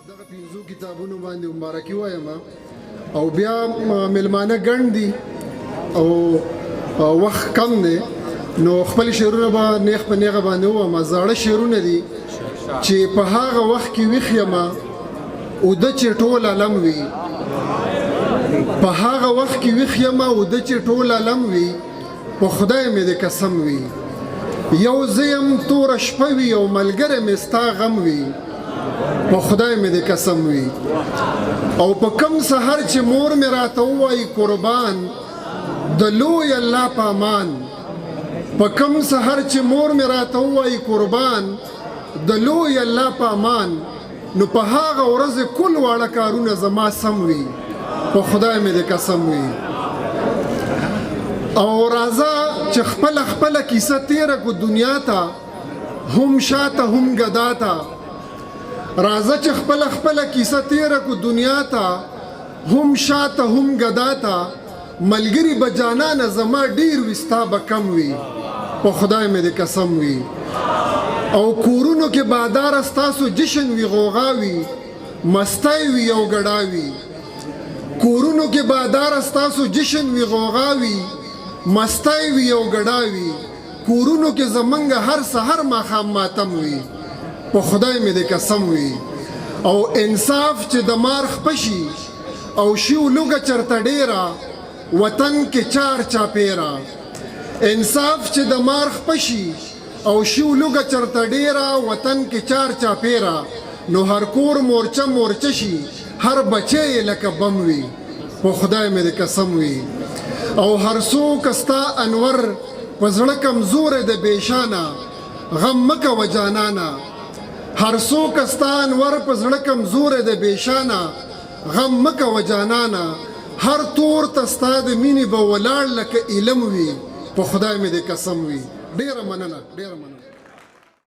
دغه پنځو کتابونو باندې مبارکي وایم او بیا ملمانه ګڼ دي او وخت کم دی نو خپل شعرونه به نیغ په نیغه باندې ووایم. زاړه شعرونه دي چې په هغه وخت کې ویښ یم اوده چې ټول عالم وي، په هغه وخت کې ویښ یم اوده چې ټول عالم وي، په خدای مې د قسم وي، یو زه یم توره شپه وي او ملګری مې ستا غم وي، په خدای مې د قسم وي. او په کم سحر چې مور مې راته ووایي قربان د لوی الله په امان، په کم سحر چې مور مې راته ووایي قربان د لوی الله په امان، نو په هغه ورځ کل واړه کارونه زما سم وي، په خدای مې د قسم وي. او راځه چې خپله کیسه تیره کو دنیا ته، هم شاته هم ګدا ته، راځه چې خپله کیسه تیره کو دنیا ته، هم شاته هم ګدا ته، ملګری به جانانه زما ډیر وي ستا به کم وي، په خدای مې د قسم وي. او کورونو کې بادار ستاسو جشن وي غوغا وي، مستی وي او ګډا وي، کورونو کې بادار ستاسو جشن وي غوغا وي، مستی وي او ګډا وي، کورونو کې زمونږ هر سحر ماښام ماتم وي، په خدای مې د قسم وي. او انصاف چې د مار خپشي او شیو لوګه چرته ډیره، وطن کې چار چاپیره، انصاف چې د مار خپشي او شیو لوګه چرته ډیره، وطن کې چار چاپیره، نو هر کور مورچه شي، هر بچی لکه بم وي، په خدای مې د قسم وي. او هر څوک ستا انور په زړه کمزور د بیشانه، غم مکه و جانانه، هر څوک ستا انور په زړه کمزور د بیشانه، غم مکه و جانانه، هر تور ته ستا د مینې به ولاړ لکه علم وي، په خدای مې د قسم وي. ډیره مننه.